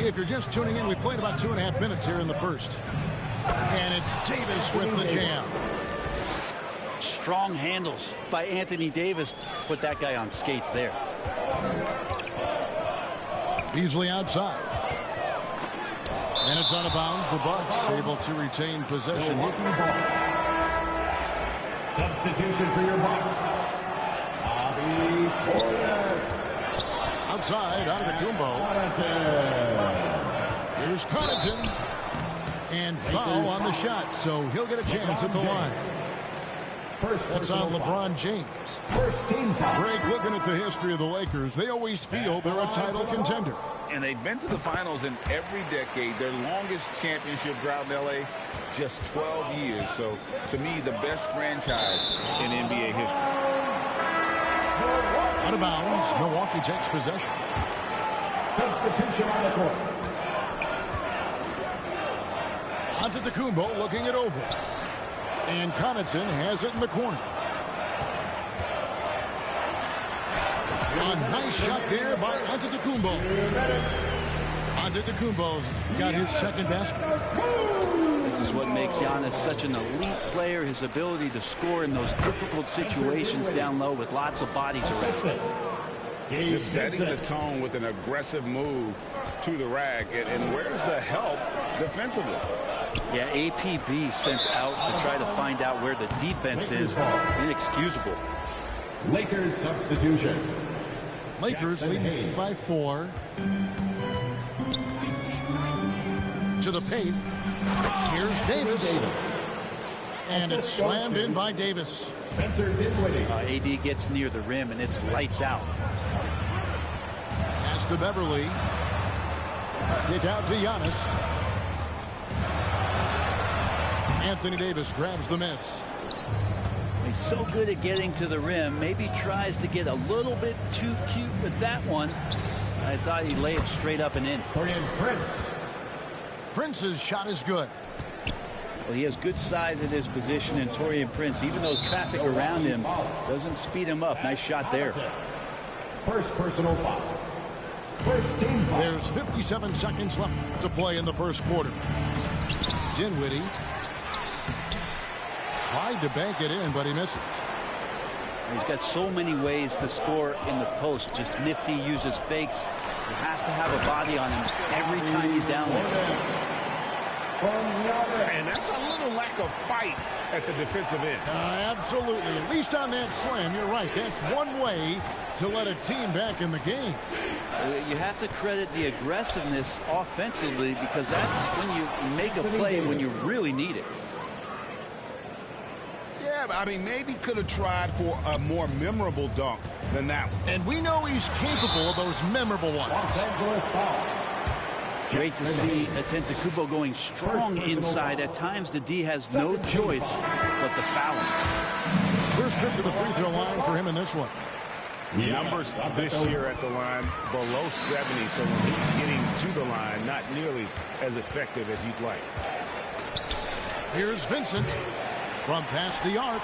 If you're just tuning in, we played about 2.5 minutes here in the first. And it's Davis with the jam. Strong handles by Anthony Davis. Put that guy on skates there. Beasley outside. And it's out of bounds. The Bucks able to retain possession here. Substitution for your Bucks. Bobby Portis. Outside, out of the Kumbo. Here's Connaughton. And foul on the shot, so he'll get a chance at the line. That's on LeBron James. First team foul. Greg, looking at the history of the Lakers, they always feel they're a title contender. And they've been to the finals in every decade. Their longest championship drought in L.A., just 12 years. So, to me, the best franchise in NBA history. Out of bounds, Milwaukee takes possession. Substitution on the court. Antetokounmpo looking it over. And Connaughton has it in the corner. A nice shot there by Antetokounmpo. Antetokounmpo's got his second basket. This is what makes Giannis such an elite player, his ability to score in those difficult situations down low with lots of bodies around. Just setting the tone with an aggressive move to the rack. And where's the help defensively? Yeah, APB sent out to try to find out where the defense is. Inexcusable. Lakers substitution. Lakers leading by 4. To the paint. Here's Davis. And it's slammed in by Davis. Spencer Dinwiddie. AD gets near the rim and it's lights out. Pass to Beverly. Kick out to Giannis. Anthony Davis grabs the miss. He's so good at getting to the rim. Maybe tries to get a little bit too cute with that one. I thought he'd lay it straight up and in. Taurean Prince. Prince's shot is good. Well, he has good size at his position, and Taurean Prince, even though traffic around him doesn't speed him up. Nice shot there. First personal foul. First team foul. There's 57 seconds left to play in the first quarter. Dinwiddie tried to bank it in, but he misses. He's got so many ways to score in the post. Just nifty, uses fakes. You have to have a body on him every time he's down there. And that's a little lack of fight at the defensive end. Absolutely. At least on that slam, you're right. That's one way to let a team back in the game. You have to credit the aggressiveness offensively, because that's when you make a play when you really need it. Yeah, I mean, maybe could have tried for a more memorable dunk than that one. And we know he's capable of those memorable ones. Los Angeles foul. Great to see Antetokounmpo going strong inside. At times, the D has no choice but to foul him. First trip to the free throw line for him in this one. Numbers this year at the line below 70, so when he's getting to the line, not nearly as effective as you'd like. Here's Vincent from past the arc.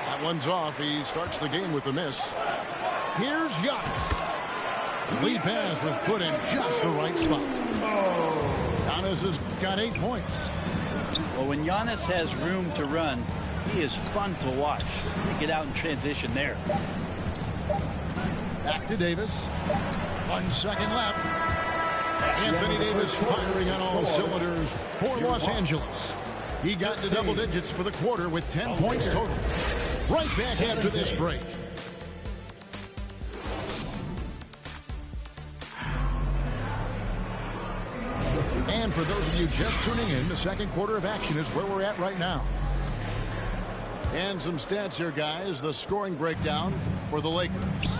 That one's off. He starts the game with a miss. Here's Giannis. The lead pass was put in just the right spot. Giannis has got 8 points. Well, when Giannis has room to run, he is fun to watch. Get out in transition there. Back to Davis. 1 second left. Anthony Davis firing on all cylinders for Los Angeles. He got to double digits for the quarter with 10 points total. Right back after this break. And for those of you just tuning in, the second quarter of action is where we're at right now. And some stats here, guys. The scoring breakdown for the Lakers.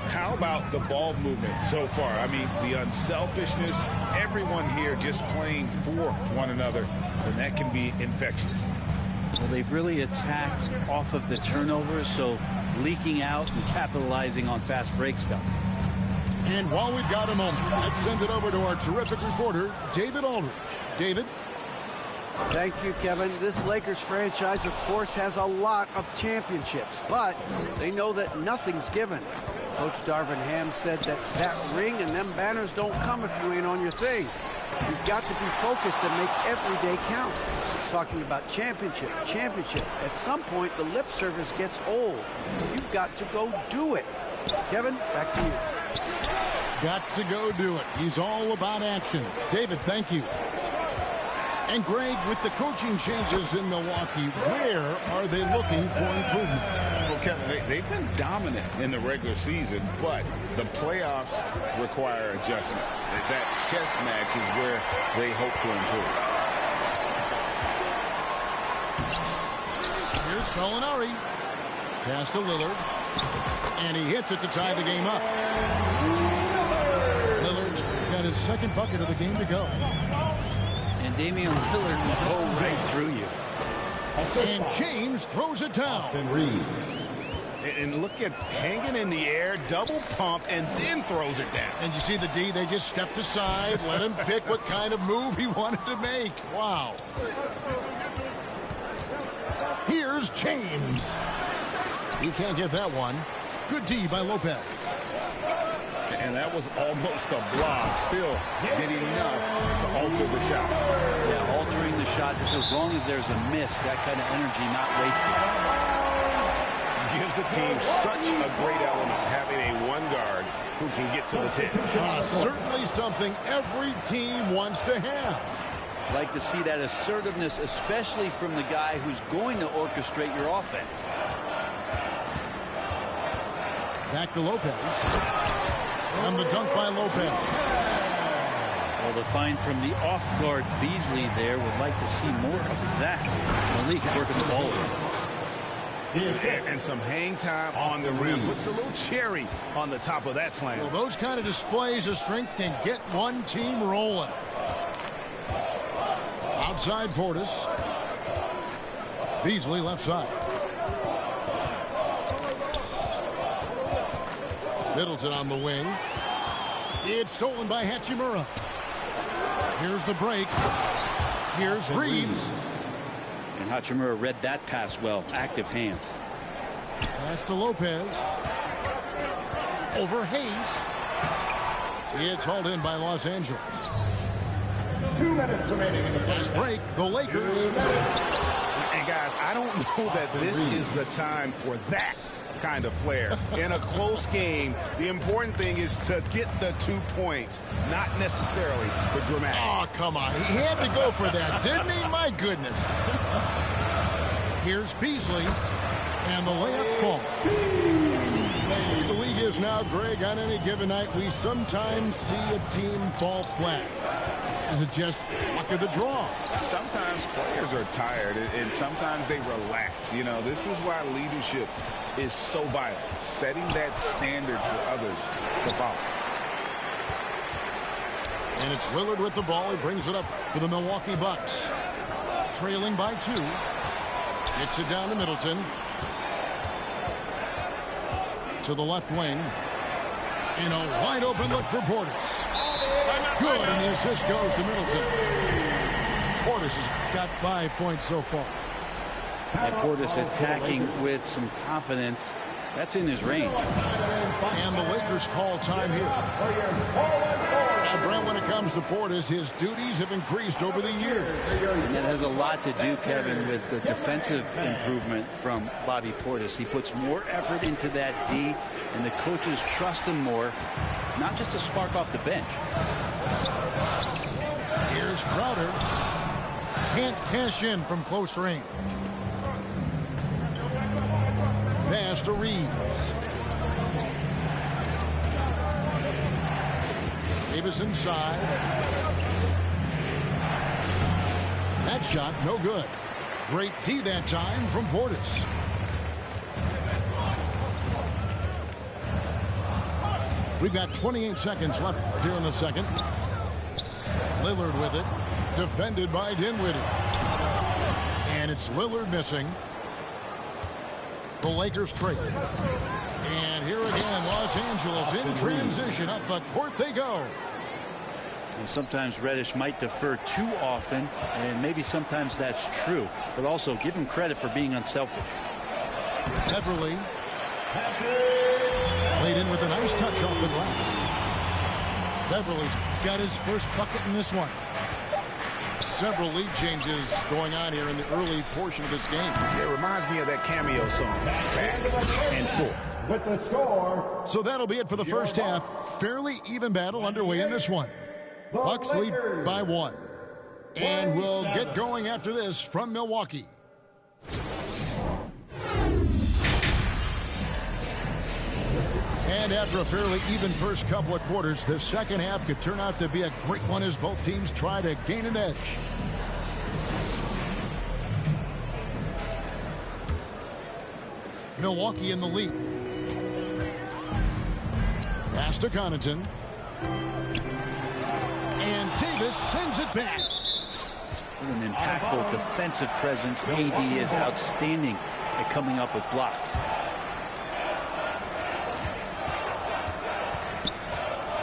How about the ball movement so far? I mean, the unselfishness, everyone here just playing for one another, and that can be infectious. Well, they've really attacked off of the turnovers, so leaking out and capitalizing on fast break stuff. And while we've got a moment, let's send it over to our terrific reporter, David Aldridge. David? Thank you, Kevin. This Lakers franchise, of course, has a lot of championships, but they know that nothing's given. Coach Darvin Ham said that ring and them banners don't come if you ain't on your thing. You've got to be focused and make every day count. Talking about championship. At some point, the lip service gets old. You've got to go do it. Kevin, back to you. Got to go do it. He's all about action. David, thank you. And Greg, with the coaching changes in Milwaukee, where are they looking for improvement? Well, Kevin, they've been dominant in the regular season, but the playoffs require adjustments. That chess match is where they hope to improve. Here's Gallinari. Pass to Lillard. And he hits it to tie the game up. Lillard's got his second bucket of the game to go. And Damian Lillard will go right through you. And James throws it down. Austin Reeves. And look at hanging in the air, double pump, and then throws it down. And you see the D, they just stepped aside, let him pick what kind of move he wanted to make. Wow. Here's James. He can't get that one. Good D by Lopez. And that was almost a block. Still did enough to alter the shot. Yeah, altering the shot just as long as there's a miss, that kind of energy not wasted. Gives the team such a great element having a one guard who can get to the 10. Certainly something every team wants to have. Like to see that assertiveness, especially from the guy who's going to orchestrate your offense. Back to Lopez. And the dunk by Lopez. Well, the find from the off-guard Beasley there. Would like to see more of that. Malik working the ball. And some hang time on the rim. Puts a little cherry on the top of that slam. Well, those kind of displays of strength can get one team rolling. Outside Portis. Beasley left side. Middleton on the wing. It's stolen by Hachimura. Here's the break. Here's Reeves. And Hachimura read that pass well. Active hands. Pass to Lopez. Over Hayes. It's hauled in by Los Angeles. 2 minutes remaining in the Fast break. The Lakers. And guys, I don't know that this is the time for that kind of flair. In a close game, the important thing is to get the 2 points, not necessarily the dramatics. Oh, come on. He had to go for that, didn't he? My goodness. Here's Beasley. And the layup falls. The league is now, Greg, on any given night, we sometimes see a team fall flat. Is it just luck of the draw? Sometimes players are tired, and sometimes they relax. You know, this is why leadership is so vital, setting that standard for others to follow. And it's Lillard with the ball. He brings it up for the Milwaukee Bucks. Trailing by 2. Gets it down to Middleton. To the left wing. In a wide open look for Portis. Good, and the assist goes to Middleton. Portis has got 5 points so far. And Portis attacking with some confidence. That's in his range. And the Lakers call time here. Now, Brent, when it comes to Portis, his duties have increased over the years. And that has a lot to do, Kevin, with the defensive improvement from Bobby Portis. He puts more effort into that D, and the coaches trust him more, not just to spark off the bench. Here's Crowder. Can't cash in from close range. Pass to Reeves. Davis inside. That shot no good. Great D that time from Portis. We've got 28 seconds left here in the second. Lillard with it. Defended by Dinwiddie. And it's Lillard missing. The Lakers trade. And here again, Los Angeles in transition. Up the court they go. And sometimes Reddish might defer too often, and maybe sometimes that's true. But also give him credit for being unselfish. Beverly. Laid in with a nice touch off the glass. Beverly's got his first bucket in this one. Several lead changes going on here in the early portion of this game. It reminds me of that cameo song, Back and Forth. With the score. So that'll be it for the first half. Fairly even battle underway in this one. Bucks lead by 1. And we'll get going after this from Milwaukee. And after a fairly even first couple of quarters, the second half could turn out to be a great one as both teams try to gain an edge. Milwaukee in the lead. Pass to Connaughton. And Davis sends it back. With an impactful defensive presence, AD is outstanding at coming up with blocks.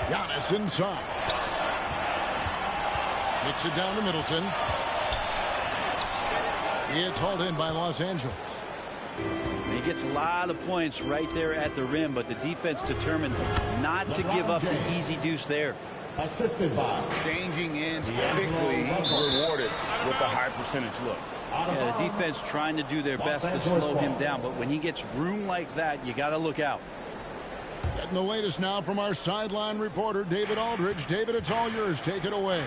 Giannis inside. Kicks it down to Middleton. It's hauled in by Los Angeles. He gets a lot of points right there at the rim, but the defense determined not to give up the easy deuce there. Assisted by. Changing ends quickly. He's rewarded with a high percentage look. Yeah, the defense trying to do their best to slow him down, but when he gets room like that, you got to look out. Getting the latest now from our sideline reporter, David Aldridge. David, it's all yours. Take it away.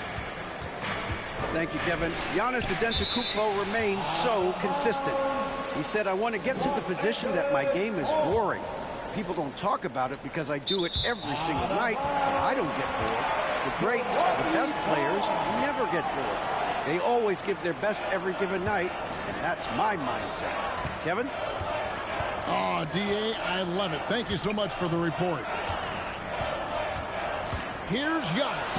Thank you, Kevin. Giannis Antetokounmpo remains so consistent. He said, I want to get to the position that my game is boring. People don't talk about it because I do it every single night, but I don't get bored. The greats, the best players, never get bored. They always give their best every given night, and that's my mindset. Kevin? Oh, D.A., I love it. Thank you so much for the report. Here's Giannis.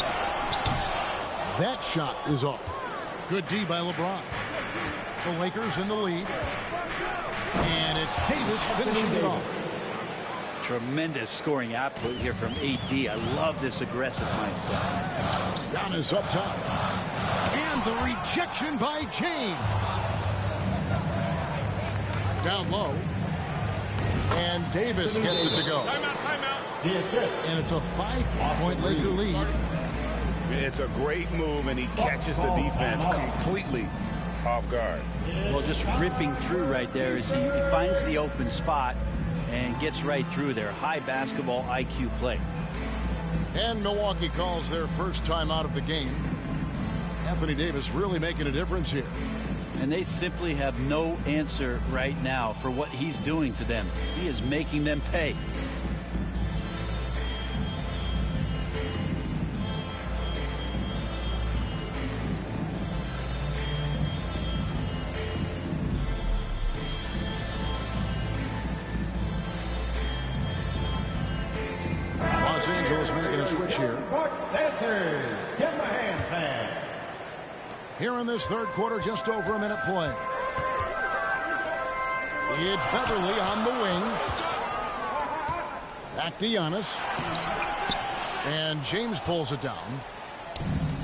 That shot is off. Good D by LeBron. The Lakers in the lead. And it's Davis finishing it off. Tremendous scoring output here from AD. I love this aggressive mindset. Giannis up top. And the rejection by James. Down low. And Davis gets it to go. Timeout. The assist. And it's a 5-point Laker lead. It's a great move, and he catches the defense completely off guard. Well, just ripping through right there as he finds the open spot and gets right through there. High basketball IQ play. And Milwaukee calls their first time out of the game. Anthony Davis really making a difference here. And they simply have no answer right now for what he's doing to them. He is making them pay. Los Angeles making a switch here. Bucks dancers. Give them a hand pass. Here in this third quarter, just over a minute play. It's Beverly on the wing. Back to Giannis. And James pulls it down.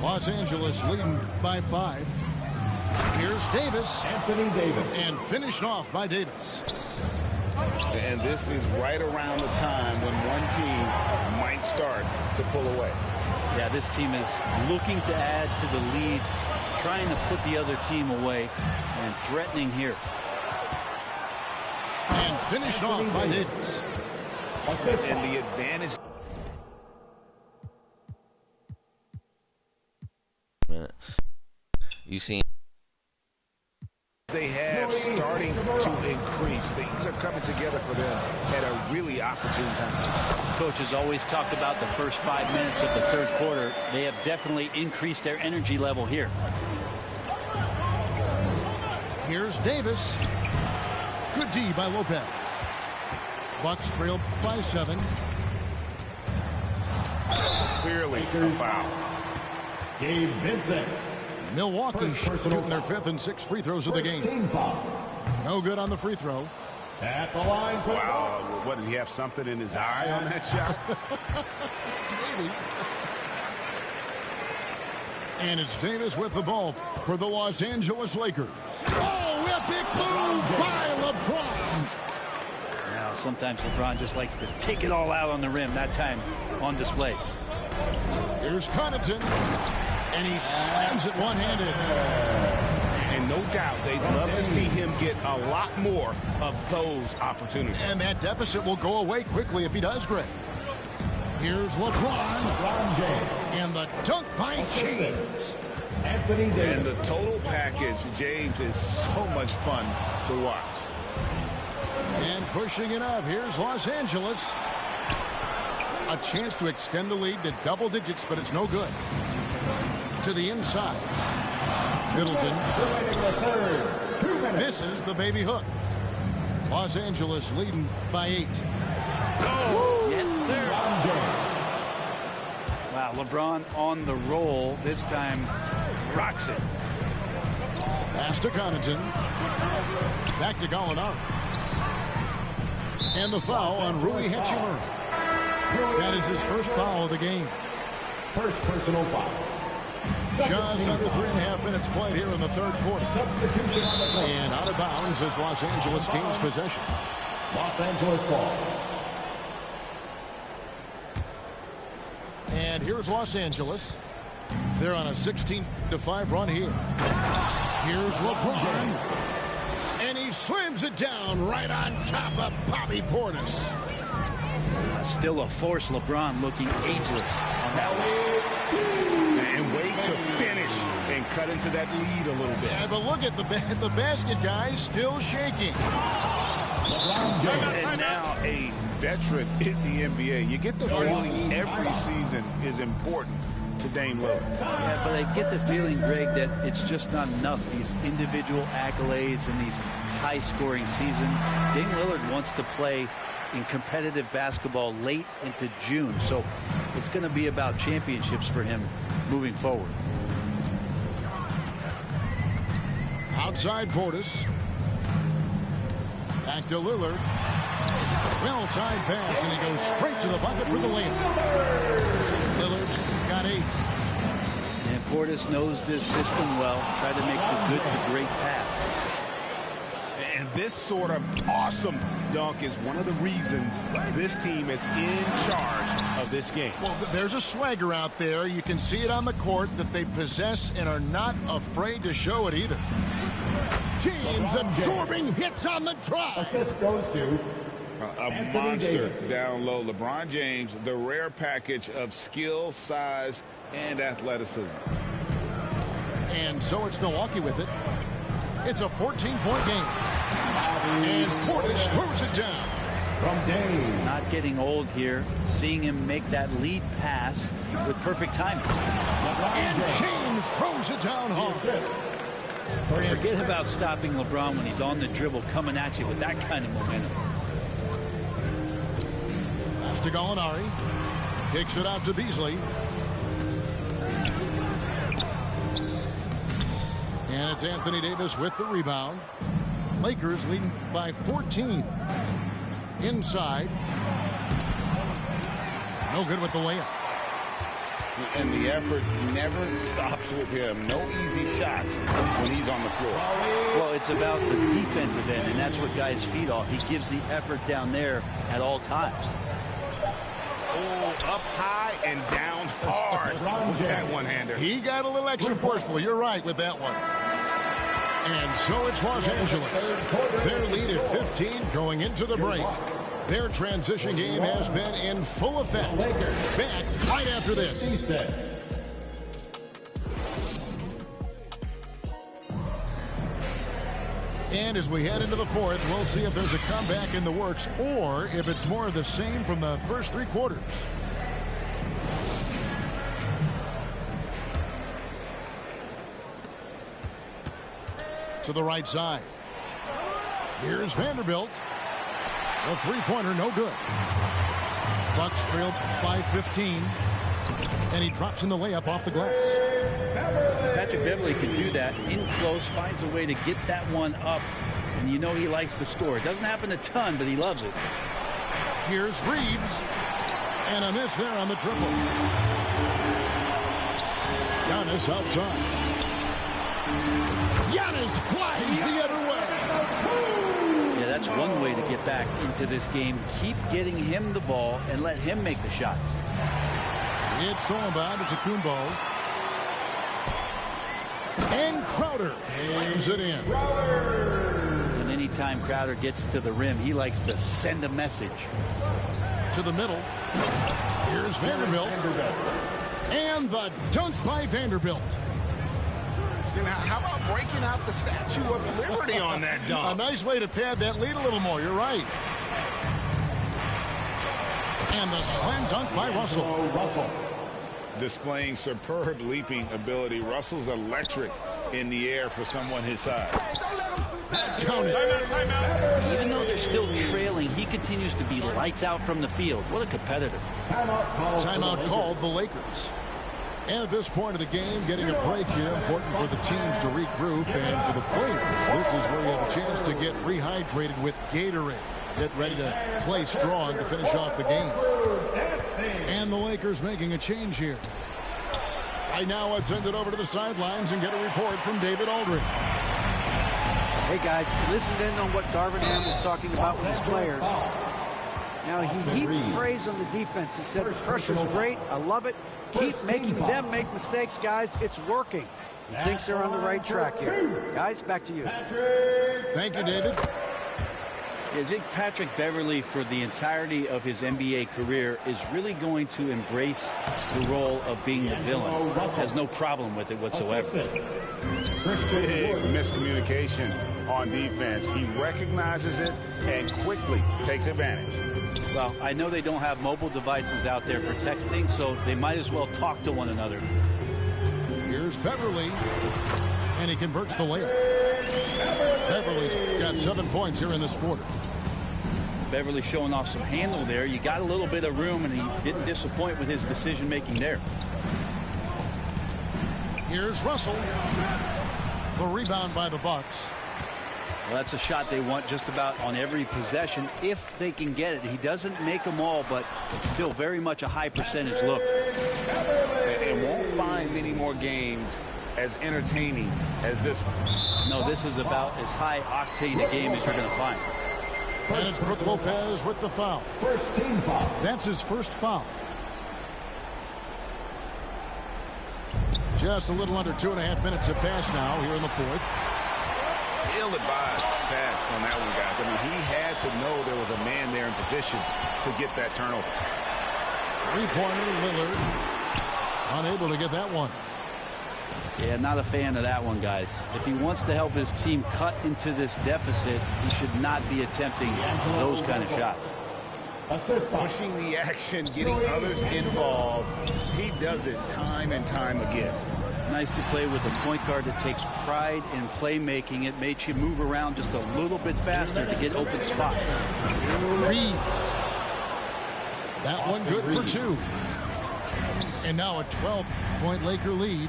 Los Angeles leading by 5. Here's Davis. Anthony Davis. And finished off by Davis. And this is right around the time when one team might start to pull away. Yeah, this team is looking to add to the lead, trying to put the other team away, and threatening here. And finished off by Davis. And the advantage. You seen They have starting to increase. Things are coming together for them at a really opportune time. Coaches always talk about the first 5 minutes of the third quarter. They have definitely increased their energy level here. Here's Davis. Good D by Lopez. Bucks trail by 7. Clearly a foul. Gabe Vincent. Milwaukee shooting their 5th and 6th free throws of the game. Team foul. No good on the free throw. At the line for the Wow. Bucks. What, did he have something in his eye on that shot? Maybe. And it's Davis with the ball for the Los Angeles Lakers. Oh, epic move by LeBron. Now, Sometimes LeBron just likes to take it all out on the rim, that time on display. Here's Connaughton, and he slams it one-handed. And no doubt they'd love to see him get a lot more of those opportunities. And that deficit will go away quickly if he does, Greg. Here's LeBron James. And the dunk by James. Anthony Davis. And the total package, James, is so much fun to watch. And pushing it up, here's Los Angeles. A chance to extend the lead to double digits, but it's no good. To the inside. Middleton misses the baby hook. Los Angeles leading by 8. Yes, sir. Wow, LeBron on the roll. This time rocks it. Pass to Connaughton. Back to Gallinari. And the foul on Rui Hachimura. That is his first foul of the game. First personal foul. Just under 3.5 minutes played here in the third quarter. Substitution on the court. And out of bounds as Los Angeles gains possession. Los Angeles ball. And here's Los Angeles. They're on a 16-5 run here. Here's LeBron. And he slams it down right on top of Bobby Portis. Still a force. LeBron looking ageless on that one. And wait to finish and cut into that lead a little bit. Yeah, but look at the basket guy still shaking. And now a veteran in the NBA. You get the feeling every season is important to Dame Lillard. Yeah, but I get the feeling, Greg, that it's just not enough. These individual accolades and these high-scoring season. Dame Lillard wants to play in competitive basketball late into June. So it's going to be about championships for him moving forward. Outside Portis. Back to Lillard. Well-timed pass, and he goes straight to the bucket for the layup. Lillard's got 8. And Portis knows this system well. Try to make the good to great pass. And this sort of awesome dunk is one of the reasons this team is in charge of this game. Well, there's a swagger out there. You can see it on the court that they possess and are not afraid to show it either. James absorbing hits on the drive. Assist goes to A monster down low. LeBron James, the rare package of skill, size, and athleticism. And so it's Milwaukee with it. It's a 14-point game. And Portis throws it down. from Dame. Not getting old here. Seeing him make that lead pass with perfect timing. And James throws it down hard. Forget about stopping LeBron when he's on the dribble coming at you with that kind of momentum. Pass to Gallinari. Kicks it out to Beasley. And it's Anthony Davis with the rebound. Lakers leading by 14. Inside. No good with the layup. And the effort never stops with him. No easy shots when he's on the floor. Well, it's about the defensive end, and that's what guys feed off. He gives the effort down there at all times. Oh, up high and down hard with that one-hander. He got a little extra forceful. You're right with that one. And so it's Los Angeles. Their lead at 15 going into the break. Their transition game has been in full effect. Back right after this. And as we head into the fourth, we'll see if there's a comeback in the works or if it's more of the same from the first three quarters. To the right side. Here's Vanderbilt. A three-pointer, no good. Bucks trail by 15. And he drops in the layup off the glass. Patrick Beverley can do that in close, finds a way to get that one up. And you know he likes to score. It doesn't happen a ton, but he loves it. Here's Reeves. And a miss there on the triple. Giannis outside. Giannis flies the other way. Yeah, that's one way to get back into this game. Keep getting him the ball and let him make the shots. It's thrown by Kumbo. And Crowder slams it in. And anytime Crowder gets to the rim, he likes to send a message. To the middle. Here's Vanderbilt. And the dunk by Vanderbilt. Now, how about breaking out the Statue of Liberty on that dunk? A nice way to pad that lead a little more. You're right. And the slam dunk by Russell. Displaying superb leaping ability. Russell's electric in the air for someone his size. Count it. Even though they're still trailing, he continues to be lights out from the field. What a competitor. Timeout called the Lakers. And at this point of the game, getting a break here, important for the teams to regroup, and for the players, this is where you have a chance to get rehydrated with Gatorade. Get ready to play strong to finish off the game. And the Lakers making a change here. Right now, let's send it over to the sidelines and get a report from David Aldridge. Hey, guys, listened in on what Darvin Ham was talking about with his players. Now, he heaped praise on the defense. He said, the pressure's great. I love it. Keep making them make mistakes, guys. It's working. He thinks they're on the right track here. Guys, back to you. Thank you, David. I think Patrick Beverley, for the entirety of his NBA career, is really going to embrace the role of being the villain. Has no problem with it whatsoever. Big miscommunication on defense. He recognizes it and quickly takes advantage. Well, I know they don't have mobile devices out there for texting, so they might as well talk to one another. Here's Beverley, and he converts the layup. Beverley's got 7 points here in this quarter. Beverley showing off some handle there. You got a little bit of room, and he didn't disappoint with his decision-making there. Here's Russell. The rebound by the Bucks. Well, that's a shot they want just about on every possession if they can get it. He doesn't make them all, but it's still very much a high percentage look. And won't find many more games as entertaining as this one. No, this is about as high octane a game as you're going to find. And it's Brook Lopez with the foul. First team foul. That's his first foul. Just a little under 2.5 minutes have passed now here in the fourth. Ill-advised pass on that one, guys. I mean, he had to know there was a man there in position to get that turnover. Three-pointer, Lillard. Unable to get that one. Yeah, not a fan of that one, guys. If he wants to help his team cut into this deficit, he should not be attempting those kind of shots. Pushing the action, getting others involved. He does it time and time again. Nice to play with a point guard that takes pride in playmaking. It makes you move around just a little bit faster to get open spots. Reeves. That one good for 2. And now a 12-point Laker lead.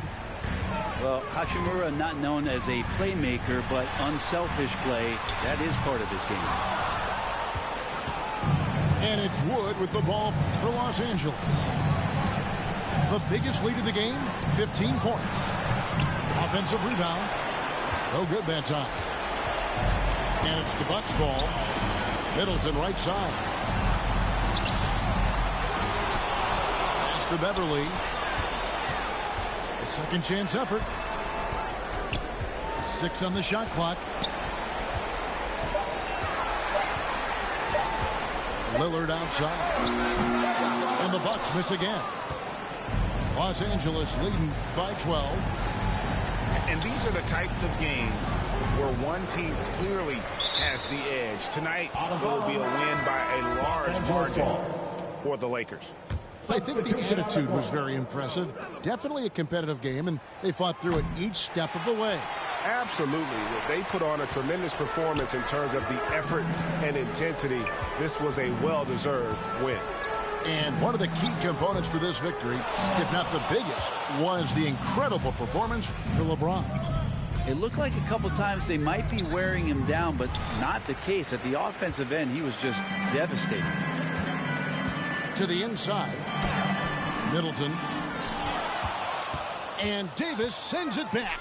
Well, Hachimura not known as a playmaker, but unselfish play. That is part of his game. And it's Wood with the ball for Los Angeles. The biggest lead of the game, 15 points. Offensive rebound. No good that time. And it's the Bucks ball. Middleton right side. Pass to Beverley. A second chance effort. 6 on the shot clock. Lillard outside. And the Bucks miss again. Los Angeles leading by 12. And these are the types of games where one team clearly has the edge. Tonight, it will be a win by a large margin for the Lakers. I think the attitude was very impressive. Definitely a competitive game, and they fought through it each step of the way. Absolutely. They put on a tremendous performance in terms of the effort and intensity. This was a well-deserved win. And one of the key components to this victory, if not the biggest, was the incredible performance for LeBron. It looked like a couple times they might be wearing him down, but not the case. At the offensive end, he was just devastating. To the inside, Middleton. And Davis sends it back.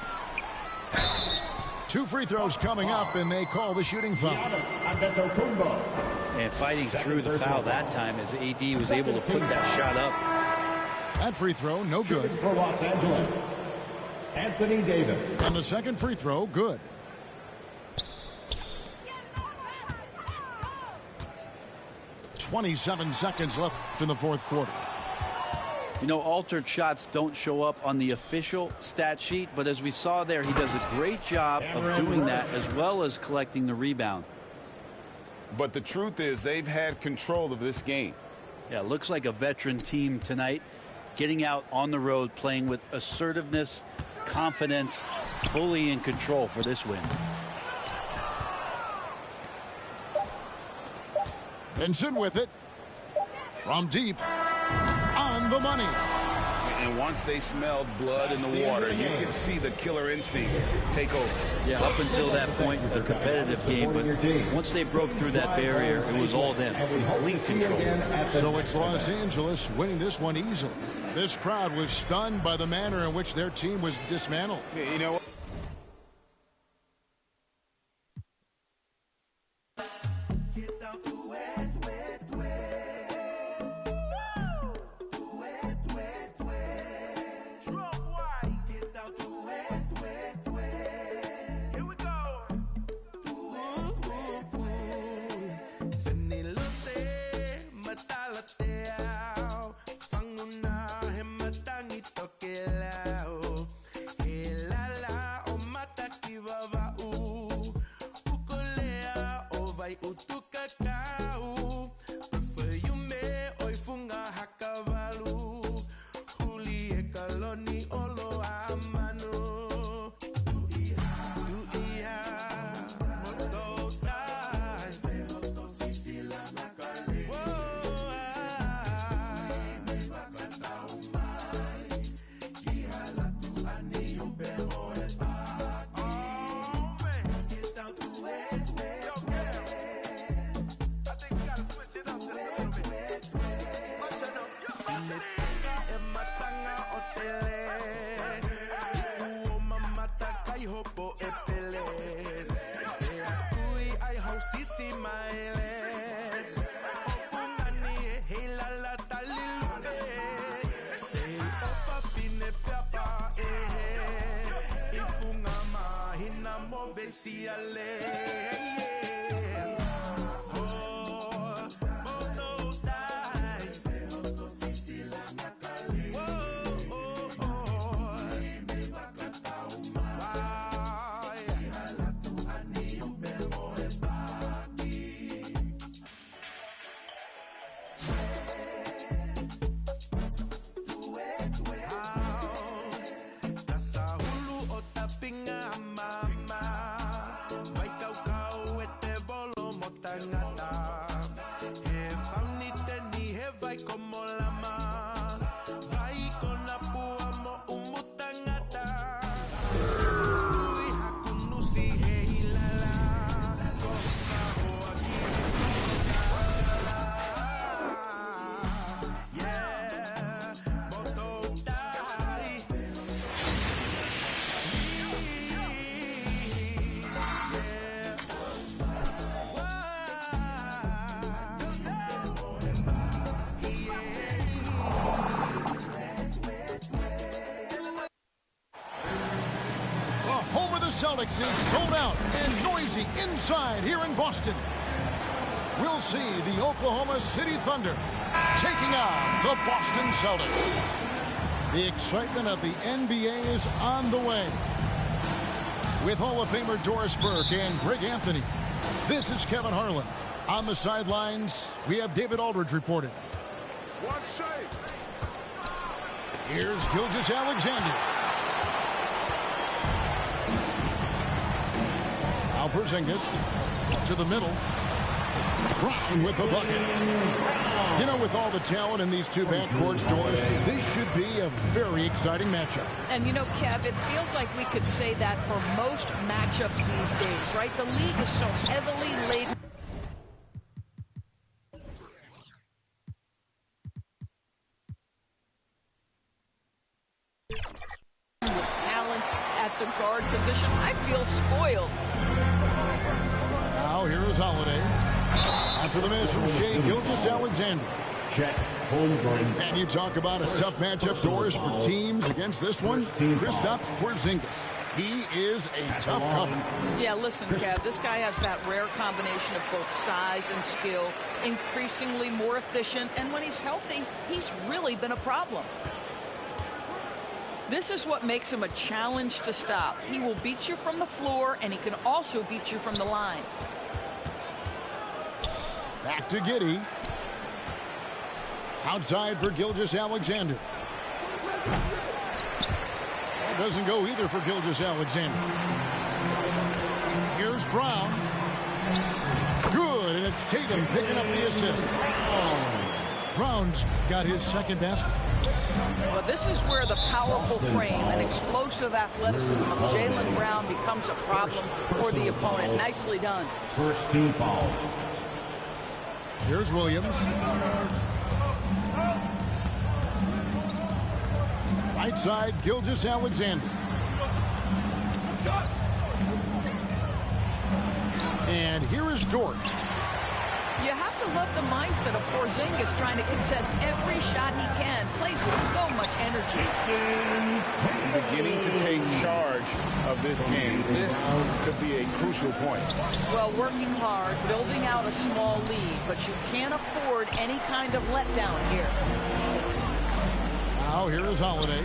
2 free throws coming up, and they call the shooting foul. And fighting through the foul that time as AD was able to put that shot up. That free throw, no good. For Los Angeles, Anthony Davis. And the second free throw, good. "27 seconds left in the fourth quarter." You know, altered shots don't show up on the official stat sheet, but as we saw there, he does a great job of doing that as well as collecting the rebound. But the truth is they've had control of this game. Yeah, it looks like a veteran team tonight, getting out on the road, playing with assertiveness, confidence, fully in control for this win. Vincent with it. From deep. On the money. And once they smelled blood in the water, you could see the killer instinct take over. Yeah, up until that point, a competitive game, but once they broke through that barrier, it was all them. Complete control. So it's Los Angeles winning this one easily. This crowd was stunned by the manner in which their team was dismantled. You know what? Celtics is sold out and noisy inside here in Boston. We'll see the Oklahoma City Thunder taking on the Boston Celtics. The excitement of the NBA is on the way. With Hall of Famer Doris Burke and Greg Anthony, this is Kevin Harlan. On the sidelines, we have David Aldridge reporting. Here's Gilgeous-Alexander. Porzingis to the middle. Brown with the bucket. You know, with all the talent in these two backcourts, Doris, this should be a very exciting matchup. And you know, Kev, it feels like we could say that for most matchups these days, right? The league is so heavily laden with talent at at the guard position. I feel spoiled. Now here is Holiday. After the miss from Shai Gilgeous-Alexander. Chet Holmgren. And you talk about a tough matchup, Doris, for teams against this one. Kristaps Porzingis. He is a tough cover. Yeah, listen, Kev, this guy has that rare combination of both size and skill, increasingly more efficient, and when he's healthy, he's really been a problem. This is what makes him a challenge to stop. He will beat you from the floor, and he can also beat you from the line. Back to Giddey. Outside for Gilgeous-Alexander. Doesn't go either for Gilgeous-Alexander. Here's Brown. Good, and it's Tatum picking up the assist. Brown's got his second basket. Well, this is where the powerful frame and explosive athleticism of Jaylen Brown becomes a problem for the opponent. Nicely done. First team foul. Here's Williams. Right side, Gilgeous-Alexander. And here is Dort. You have to love the mindset of Porzingis trying to contest every shot he can. Plays with so much energy. Beginning to take charge of this game. This could be a crucial point. Well, working hard, building out a small lead, but you can't afford any kind of letdown here. Now here is Holiday.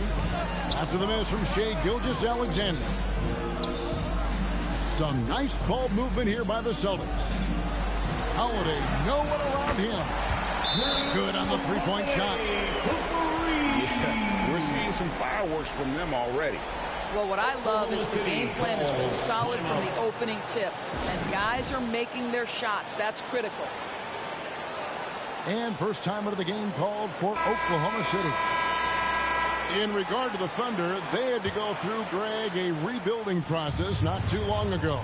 After the miss from Shai Gilgeous-Alexander. Some nice ball movement here by the Celtics. Holiday, no one around him. Good on the three-point shot. Yeah, we're seeing some fireworks from them already. Well, what I love is the game plan has been solid from the opening tip. And guys are making their shots. That's critical. And first time out of the game called for Oklahoma City. In regard to the Thunder, they had to go through, Greg, a rebuilding process not too long ago.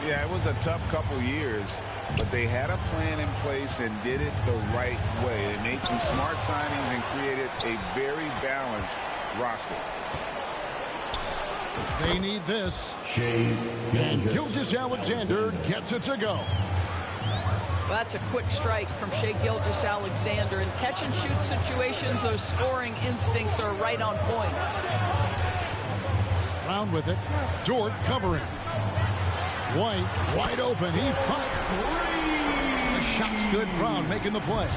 Yeah, it was a tough couple years, but they had a plan in place and did it the right way. They made some smart signings and created a very balanced roster. They need this. Shai And Gilgeous-Alexander gets it to go. Well, that's a quick strike from Shai Gilgeous-Alexander. In catch-and-shoot situations, those scoring instincts are right on point. Brown with it. Dort covering. White wide open. He fires. The shot's good. Brown making the play.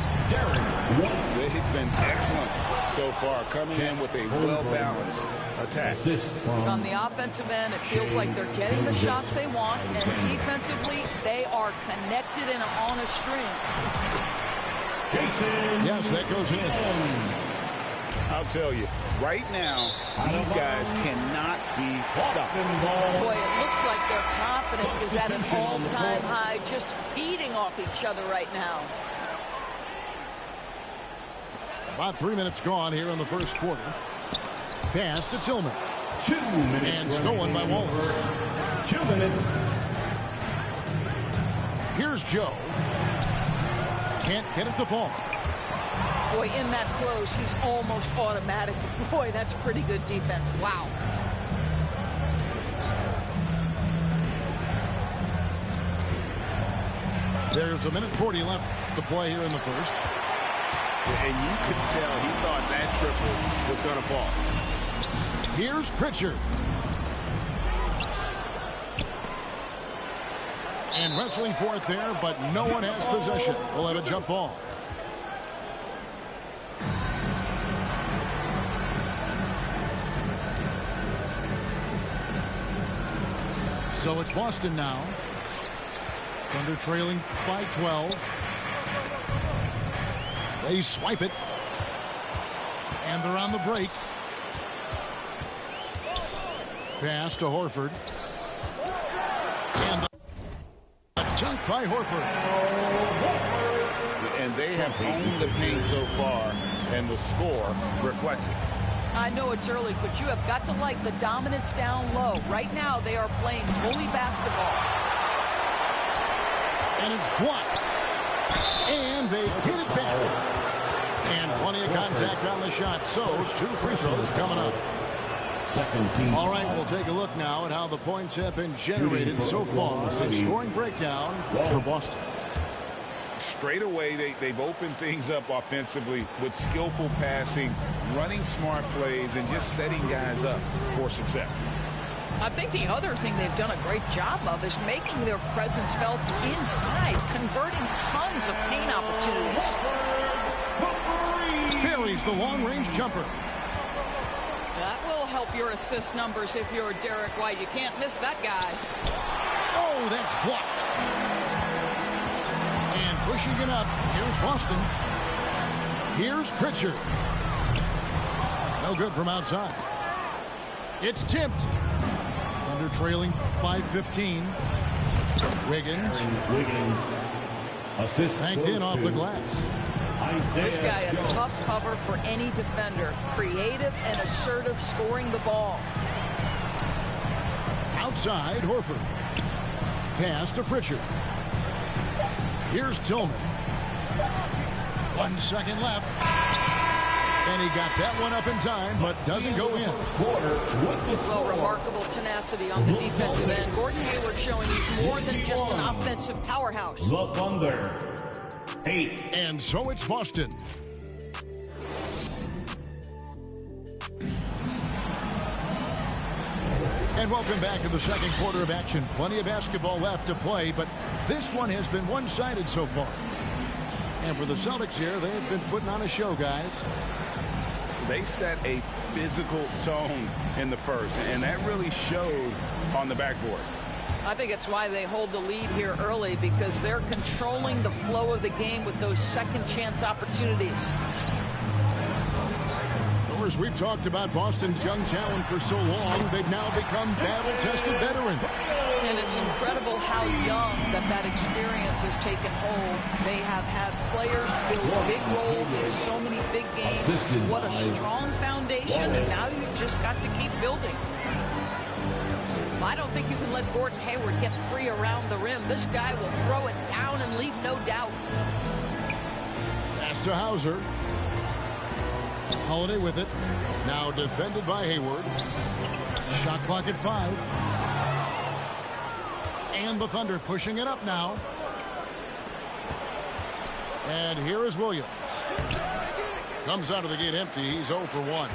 They've been excellent so far, coming in with a well-balanced attack. Assist from On the offensive end, it feels like they're getting the shots they want, and defensively, they are connected and on a string. Yes, that goes in. I'll tell you, right now, these guys cannot be stopped. Boy, it looks like their confidence is at an all-time high, just feeding off each other right now. About 3 minutes gone here in the first quarter. Pass to Tillman. 2 minutes. And stolen by Wallace. 2 minutes. Here's Joe. Can't get it to fall. Boy, in that close, he's almost automatic. Boy, that's pretty good defense. Wow. There's a minute 40 left to play here in the first. And you could tell he thought that triple was going to fall. Here's Pritchard. And wrestling for it there, but no one has possession. We'll have a jump ball. So it's Boston now. Thunder trailing by 12. They swipe it. And they're on the break. Pass to Horford. And the junk by Horford. And they have owned the paint so far, and the score reflects it. I know it's early, but you have got to like the dominance down low. Right now, they are playing bully basketball. And it's blocked. And they hit it back. And plenty of contact on the shot. So 2 free throws coming up. Second team. All right, we'll take a look now at how the points have been generated so far. The scoring breakdown for Boston. Straight away, they've opened things up offensively with skillful passing, running smart plays, and just setting guys up for success. I think the other thing they've done a great job of is making their presence felt inside, converting tons of paint opportunities. Buries the long-range jumper. That will help your assist numbers if you're Derek White. You can't miss that guy. Oh, that's blocked. And pushing it up, here's Boston. Here's Pritchard. No good from outside. It's tipped. Under trailing by 15. Wiggins. Assist banked in off the glass. This guy a tough cover for any defender. Creative and assertive scoring the ball. Outside, Horford. Pass to Pritchard. Here's Tillman. 1 second left. And he got that one up in time, but doesn't go in. Well, remarkable tenacity on the defensive end. Gordon Hayward showing he's more than just an offensive powerhouse. The Thunder. 8. And so it's Boston. And welcome back to the second quarter of action. Plenty of basketball left to play, but this one has been one-sided so far. And for the Celtics here, they have been putting on a show, guys. They set a physical tone in the first, and that really showed on the backboard. I think it's why they hold the lead here early, because they're controlling the flow of the game with those second chance opportunities. Of course, we've talked about Boston's young talent for so long. They've now become battle-tested veterans. And it's incredible how young that experience has taken hold. They have had players build big roles in so many big games. What a strong foundation, and now you've just got to keep building. I don't think you can let Gordon Hayward get free around the rim. This guy will throw it down and leave no doubt. Pass to Hauser. Holiday with it. Now defended by Hayward. Shot clock at 5. And the Thunder pushing it up now. And here is Williams. Comes out of the gate empty. He's 0 for 1.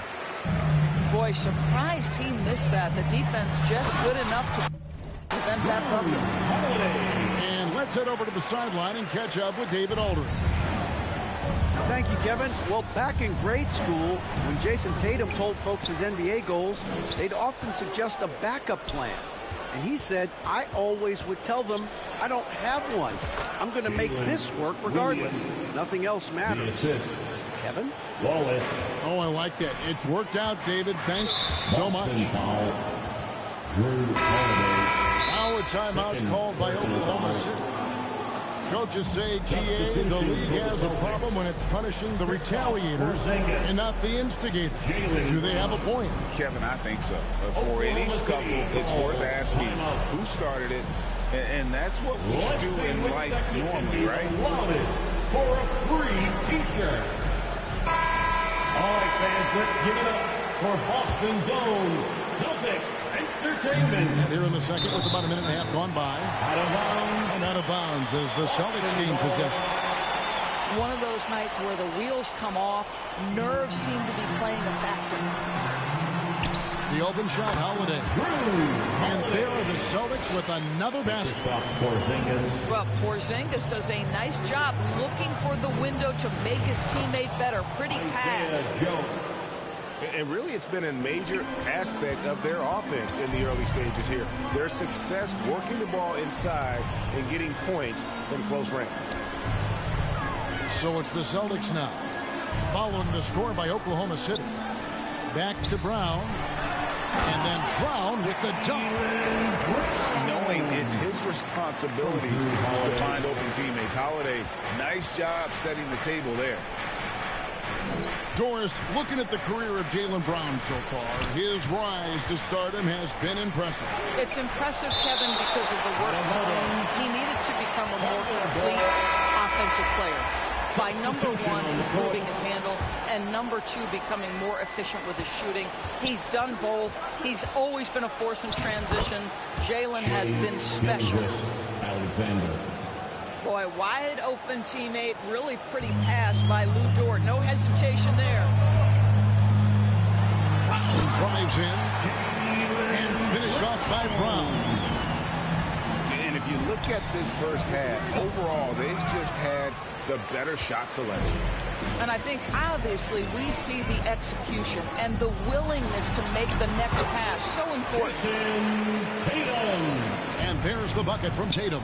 Boy, surprised he missed that. The defense just good enough to prevent that bucket. And let's head over to the sideline and catch up with David Aldridge. Thank you, Kevin. Well, back in grade school, when Jason Tatum told folks his NBA goals, they'd often suggest a backup plan. And he said, I always would tell them, I don't have one. I'm going to make this work regardless. Nothing else matters. Kevin? Wallace. Oh, I like that. It's worked out, David. Thanks so much. Now a timeout called by Oklahoma City. Coaches say, GA, the league has a problem when it's punishing the retaliators and not the instigators. Do they have a point? Kevin, I think so. For any scuffle, it's worth asking who started it, and that's what we do in life normally, right? For a free t-shirt. All right, fans, let's give it up for Boston's own Celtics Entertainment. And here in the second with about a minute and a half gone by. Out of bounds. And out of bounds as the Celtics gain possession. One of those nights where the wheels come off, nerves seem to be playing a factor. The open shot, Holiday. And there are the Celtics with another basket. Well, Porzingis does a nice job looking for the window to make his teammate better. Pretty pass. And really, it's been a major aspect of their offense in the early stages here. Their success working the ball inside and getting points from close range. So it's the Celtics now, following the score by Oklahoma City. Back to Brown. And then Brown with the dunk. Knowing it's his responsibility to find open teammates. Holiday, nice job setting the table there. Doris, looking at the career of Jaylen Brown so far, his rise to stardom has been impressive. It's impressive, Kevin, because of the work he did. He needed to become a more complete offensive player. by number one, improving his handle, and number two, becoming more efficient with his shooting. He's done both. He's always been a force in transition. Jalen has been special. Alexander. Boy, wide open teammate, really pretty pass by Lou Dort. No hesitation there. Brown drives in and finished off by Brown. And if you look at this first half, overall, they've just had the better shot selection. And I think, obviously, we see the execution and the willingness to make the next pass so important. And there's the bucket from Tatum.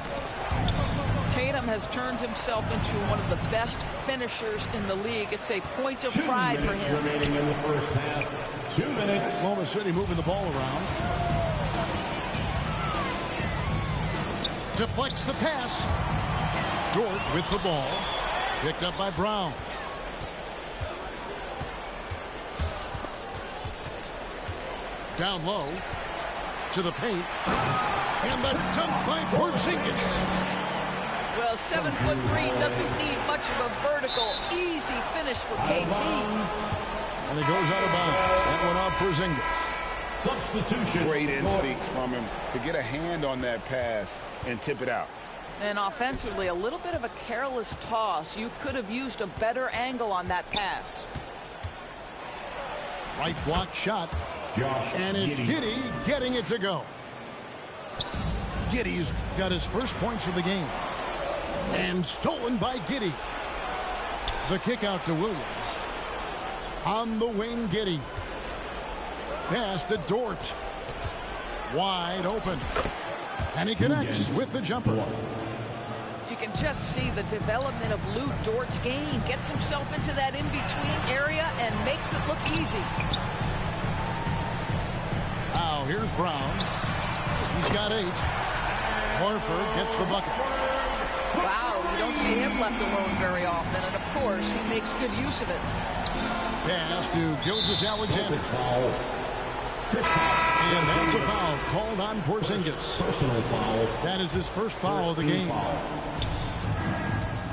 Tatum has turned himself into one of the best finishers in the league. It's a point of pride for him. Remaining in the first half. 2 minutes. Oklahoma City moving the ball around. Deflects the pass. Dort with the ball. Picked up by Brown. Down low. To the paint. And the dunk by Porzingis. Well, 7'3" doesn't need much of a vertical, easy finish for KP. And it goes out of bounds. That one off Porzingis. Substitution. Great instincts from him to get a hand on that pass and tip it out. And offensively, a little bit of a careless toss. You could have used a better angle on that pass. Right block shot. And it's Giddey getting it to go. Giddey's got his first points of the game. And stolen by Giddey. The kick out to Williams. On the wing, Giddey. Pass to Dort. Wide open. And he connects with the jumper. You can just see the development of Lou Dort's game. Gets himself into that in-between area and makes it look easy. Now here's Brown. He's got 8. Horford gets the bucket. Wow, you don't see him left alone very often. And, of course, he makes good use of it. Pass to Gilgeous-Alexander. And that's a foul called on Porzingis. Personal foul. That is his first foul of the game.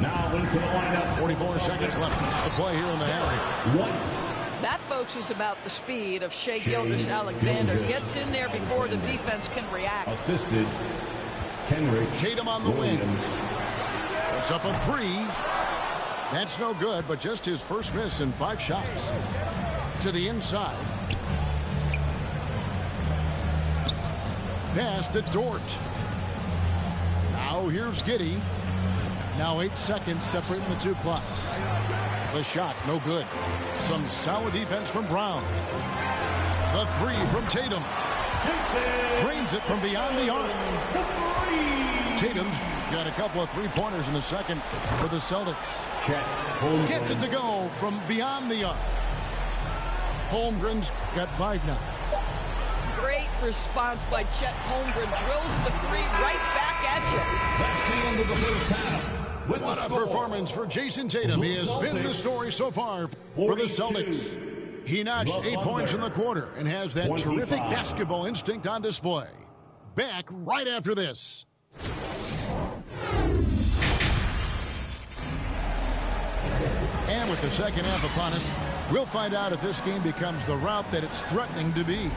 Now into the lineup. 44 seconds left to play here in the half. That, folks, is about the speed of Shai Gilgeous-Alexander. Gets in there before the defense can react. Assisted. Kenrich. Tatum on the wing. Puts up a 3. That's no good, but just his first miss in 5 shots. To the inside. Pass to Dort. Now here's Giddey. Now 8 seconds separating the two clocks. The shot, no good. Some solid defense from Brown. The 3 from Tatum. Drains it from beyond the arc. Tatum's got a couple of 3-pointers in the second for the Celtics. Gets it to go from beyond the arc. Holmgren's got 5 now. Great response by Chet Holmgren. Drills the 3 right back at you. That's the end of the first half. What a performance for Jason Tatum. He has been the story so far for the Celtics. He notched 8 points in the quarter and has that terrific basketball instinct on display. Back right after this. And with the second half upon us, we'll find out if this game becomes the route that it's threatening to be.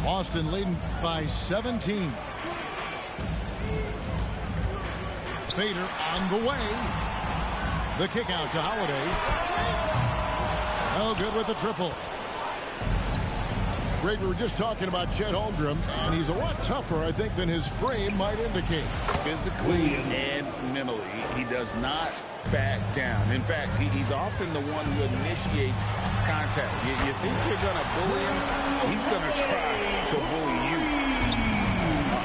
Boston leading by 17. Fader on the way. The kick out to Holiday. Oh, good with the triple. Greg, we were just talking about Chet Holmgren, and he's a lot tougher, I think, than his frame might indicate. Physically and mentally, he does not back down. In fact, he's often the one who initiates contact. You think you're going to bully him, he's going to try to bully you.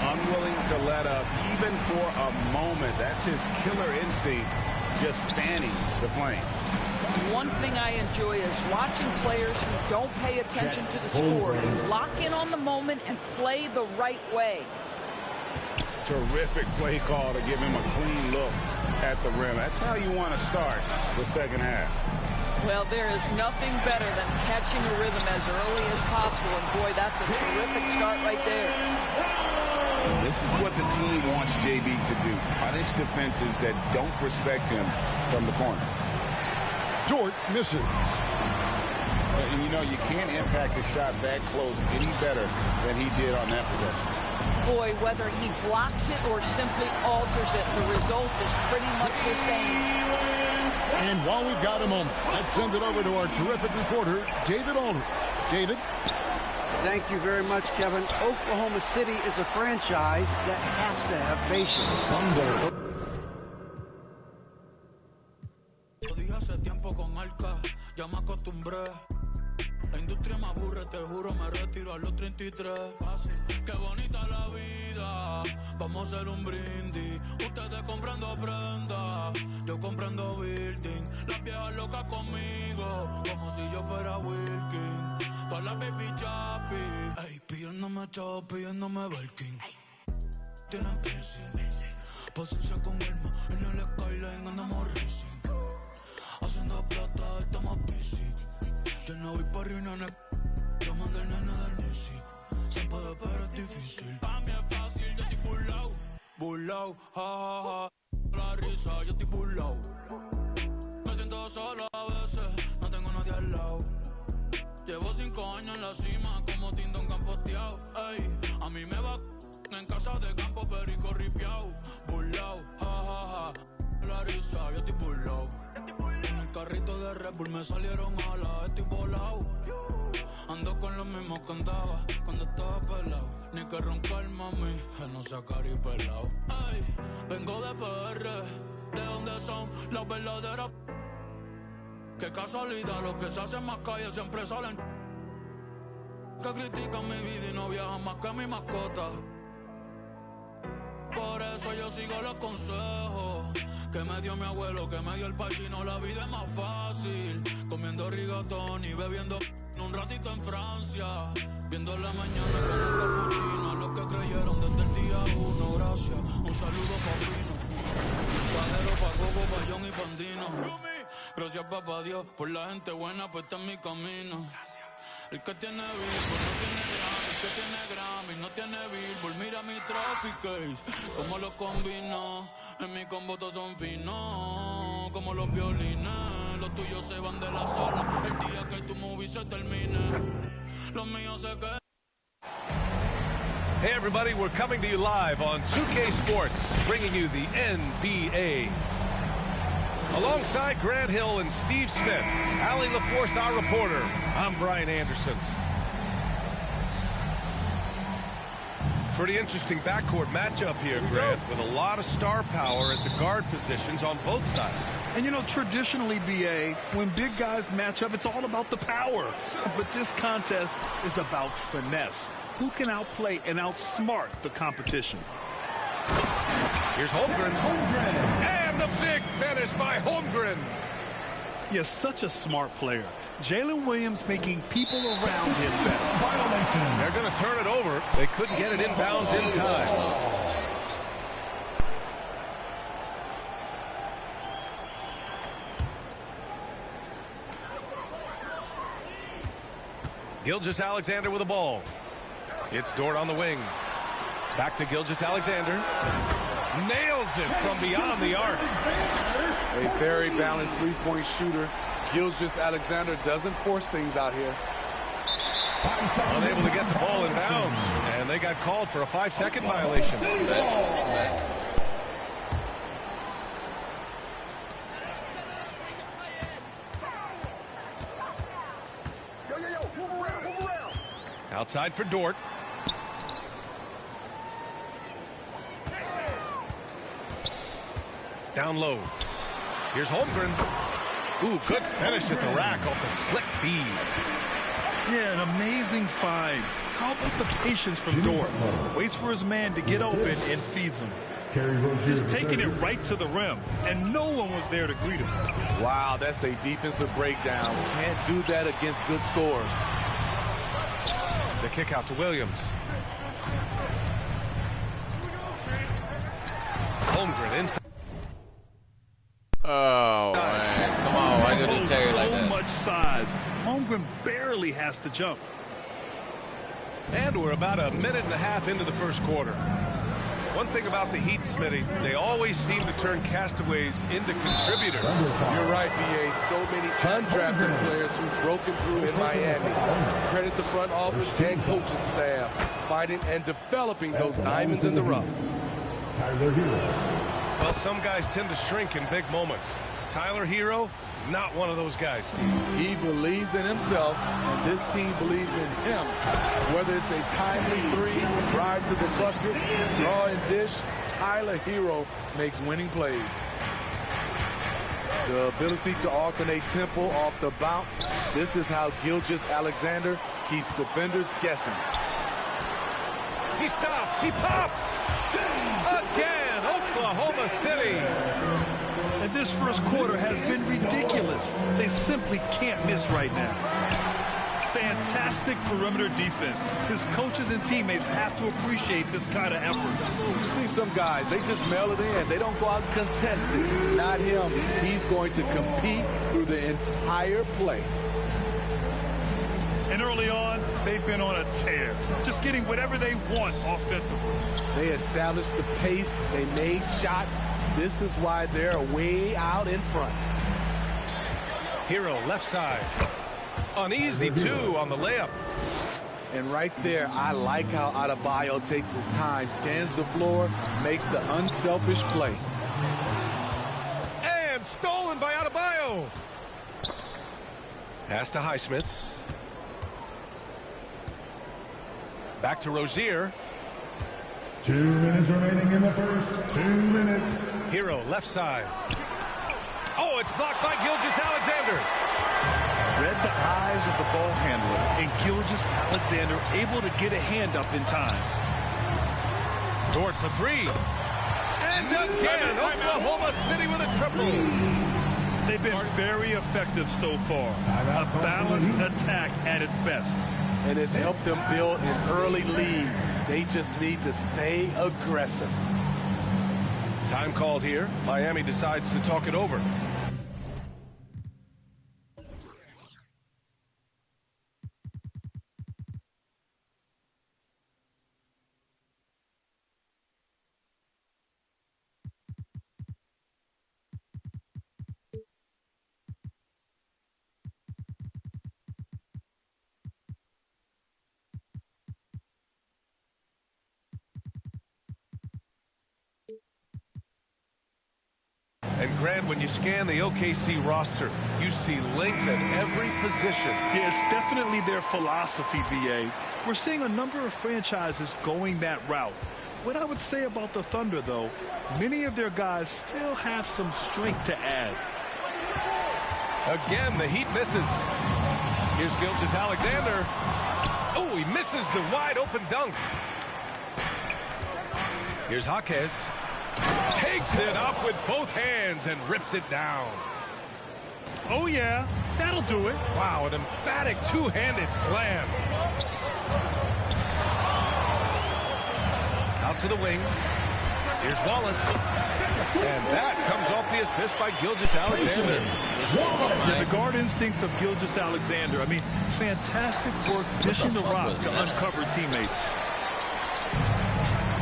Unwilling to let up, even for a moment. That's his killer instinct, just fanning the flame. One thing I enjoy is watching players who don't pay attention to the score, who lock in on the moment and play the right way. Terrific play call to give him a clean look at the rim. That's how you want to start the second half. Well, there is nothing better than catching a rhythm as early as possible. And boy, that's a terrific start right there. This is what the team wants JB to do. Punish defenses that don't respect him from the corner. Dort misses. And, you know, you can't impact a shot that close any better than he did on that possession. Boy, whether he blocks it or simply alters it, the result is pretty much the same. And while we've got a moment, let's send it over to our terrific reporter, David Aldridge. David? Thank you very much, Kevin. Oklahoma City is a franchise that has to have patience. La industria me aburre, te juro, me retiro a los 33. Fácil. Qué bonita la vida, vamos a hacer un brindis. Ustedes comprando prenda, yo comprando building. Las viejas locas conmigo, como si yo fuera Wilkin. Todas las baby chappy, ey, pidiéndome chavo, pidiéndome Belkin. Tienen piercing, paciencia con alma, en el skyline andamos racing. Haciendo plata, estamos busy. Yo no voy por reuniones, yo mando el nene del Nisi. Se puede, pero es difícil. Pa' mí es fácil, yo estoy burlao, ja, ja, ja. La risa, yo estoy burlao. Me siento solo a veces, no tengo nadie al lado. Llevo 5 años en la cima, como Tindon camposteado. Ey, a mí me va en casa de campo, perico ripiao. Burlao, ja, ja, ja. La risa, yo estoy burlao. En el carrito de Red Bull me salieron alas, estoy volado. Ando con los mismos que andaba cuando estaba pelado. Ni que roncar, mami, que no sea caripelao. Ay, vengo de PR, ¿de dónde son las verdaderas? Qué casualidad, los que se hacen más calle siempre salen. Que critican mi vida y no viajan más que mi mascota. Por eso yo sigo los consejos que me dio mi abuelo, que me dio el pachino. La vida es más fácil comiendo rigatón y bebiendo un ratito en Francia, viendo la mañana con el capuchino. A los que creyeron desde el día 1, gracias. Un saludo pa' Pino, Padero, pa' Coco, pa' John y Pandino. Gracias papá Dios por la gente buena, pues está en mi camino. El que tiene Billboard no tiene Grammy, el que tiene Grammy no tiene Billboard. Mira mi trophy case, como los combino. En mi combo todos son finos, como los violines. Los tuyos se van de la sala el día que tu movie se termine. Los míos se quedan. Hey everybody, we're coming to you live on 2K Sports, bringing you the NBA. Alongside Grant Hill and Steve Smith, Allie LaForce, our reporter, I'm Brian Anderson. Pretty interesting backcourt matchup here, Grant, with a lot of star power at the guard positions on both sides. And you know, traditionally, BA, when big guys match up, it's all about the power. But this contest is about finesse. Who can outplay and outsmart the competition? Here's Holmgren. And the big finish by Holmgren. Yes, such a smart player. Jalen Williams making people around him better. They're going to turn it over. They couldn't get it inbounds in time. Gilgeous-Alexander with the ball. It's Dort on the wing. Back to Gilgeous-Alexander. Nails it from beyond the arc. A very balanced three-point shooter. Gilgeous-Alexander doesn't force things out here. Unable to get the ball in bounds. And they got called for a 5-second violation. Outside for Dort. Down low. Here's Holmgren. Ooh, good finish at the rack off the slick feed. Yeah, an amazing find. How about the patience from Dort? Waits for his man to get open and feeds him. Just taking it right to the rim, and no one was there to greet him. Wow, that's a defensive breakdown. Can't do that against good scores. The kick out to Williams. Holmgren inside. Oh, man. Come on. Why did he tell you like that? So much size. Holmgren barely has to jump. And we're about a minute and a half into the first quarter. One thing about the Heat, Smitty, they always seem to turn castaways into contributors. You're right, B.A. So many undrafted players who've broken through in Miami. Credit the front office and coaching staff fighting and developing those diamonds in the rough. Tyler Hero. Well, some guys tend to shrink in big moments. Tyler Hero, not one of those guys, Steve. He believes in himself, and this team believes in him. Whether it's a timely three, drive to the bucket, draw and dish, Tyler Hero makes winning plays. The ability to alternate tempo off the bounce. This is how Gilgeous-Alexander keeps defenders guessing. He stops. He pops. Again, Oklahoma City. And this first quarter has been ridiculous. They simply can't miss right now. Fantastic perimeter defense. His coaches and teammates have to appreciate this kind of effort. You see some guys, they just mail it in. They don't go out and contest it. Not him. He's going to compete through the entire play. And early on, they've been on a tear, just getting whatever they want offensively. They established the pace. They made shots. This is why they're way out in front. Hero left side. Uneasy, too, on the layup. And right there, I like how Adebayo takes his time, scans the floor, makes the unselfish play. And stolen by Adebayo. Pass to Highsmith. Back to Rozier. 2 minutes remaining in the first. 2 minutes. Hero left side. Oh, it's blocked by Gilgeous-Alexander. Read the eyes of the ball handler, and Gilgeous-Alexander able to get a hand up in time. Dort for three. And again, Oklahoma City with a triple. They've been very effective so far. A balanced attack at its best. And it's helped them build an early lead. They just need to stay aggressive. Time called here. Miami decides to talk it over. And Grant, when you scan the OKC roster, you see length at every position. Yeah, it's definitely their philosophy, BA. We're seeing a number of franchises going that route. What I would say about the Thunder, though, many of their guys still have some strength to add. Again, the Heat misses. Here's Gilgeous-Alexander. Oh, he misses the wide-open dunk. Here's Jaquez. Takes it up with both hands and rips it down. Oh, yeah. That'll do it. Wow, an emphatic two-handed slam. Out to the wing. Here's Wallace. And that comes off the assist by Gilgeous-Alexander. Yeah, the guard instincts of Gilgeous-Alexander. I mean, fantastic work dishing the rock to uncover teammates.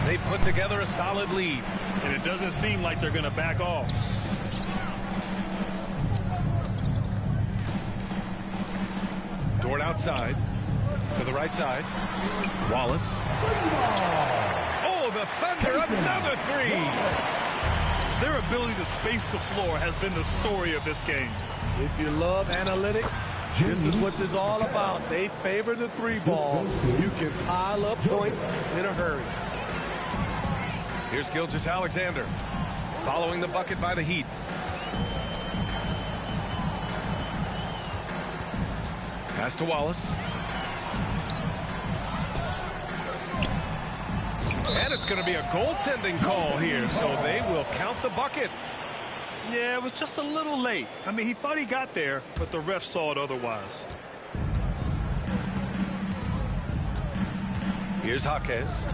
They put together a solid lead. And it doesn't seem like they're going to back off. Dort outside. To the right side. Wallace. Oh, the Thunder, another three. Their ability to space the floor has been the story of this game. If you love analytics, this is what this is all about. They favor the three ball. You can pile up points in a hurry. Here's Gilgeous-Alexander, following the bucket by the Heat. Pass to Wallace. And it's going to be a goaltending call here, so they will count the bucket. Yeah, it was just a little late. I mean, he thought he got there, but the ref saw it otherwise. Here's Jaquez.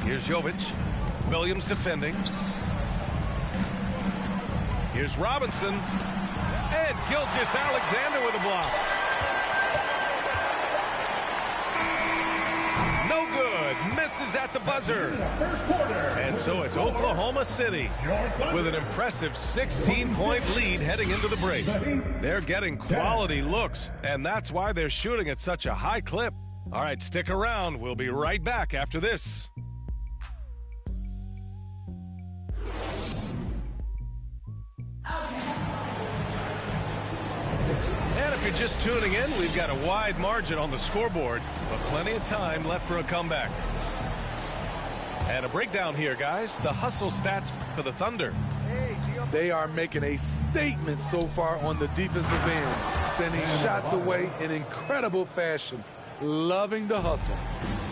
Here's Jovic. Williams defending. Here's Robinson. And Gilgeous-Alexander with a block. No good. misses at the buzzer. And so it's Oklahoma City with an impressive 16-point lead heading into the break. They're getting quality looks, and that's why they're shooting at such a high clip. All right, stick around. We'll be right back after this. And if you're just tuning in, we've got a wide margin on the scoreboard, but plenty of time left for a comeback. And a breakdown here, guys. The hustle stats for the Thunder. They are making a statement so far on the defensive end, sending shots away in incredible fashion. Loving the hustle.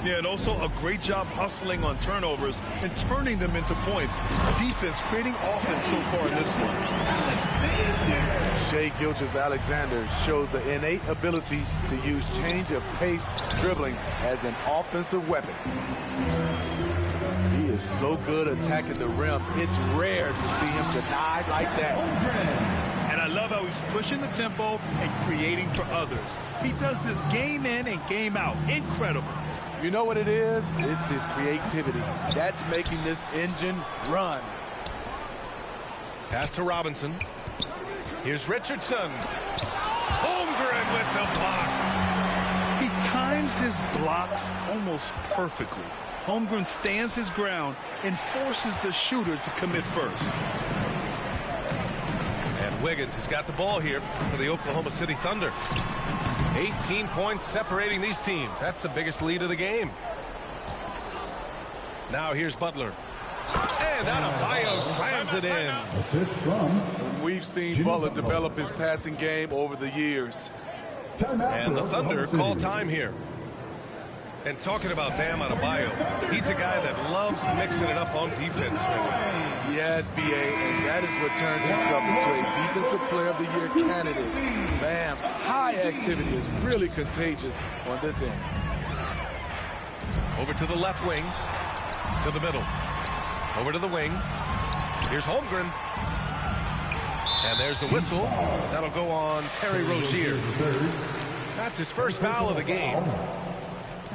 Yeah, and also a great job hustling on turnovers and turning them into points. Defense creating offense so far in this one. Shai Gilgeous-Alexander shows the innate ability to use change of pace dribbling as an offensive weapon. He is so good attacking the rim. It's rare to see him denied like that. And I love how he's pushing the tempo and creating for others. He does this game in and game out. Incredible. You know what it is? It's his creativity. That's making this engine run. Pass to Robinson. Here's Richardson. Holmgren with the block. He times his blocks almost perfectly. Holmgren stands his ground and forces the shooter to commit first. And Wiggins has got the ball here for the Oklahoma City Thunder. 18 points separating these teams. That's the biggest lead of the game. Now here's Butler. And Adebayo slams it in. Assist from. We've seen Butler develop his passing game over the years. And the Thunder call time here. And talking about Bam Adebayo, he's a guy that loves mixing it up on defense. Yes, B.A., and that is what turned himself into a Defensive Player of the Year candidate. Bam's high activity is really contagious on this end. Over to the left wing, to the middle. Over to the wing. Here's Holmgren. And there's the whistle. That'll go on Terry Rozier. That's his first foul of the game.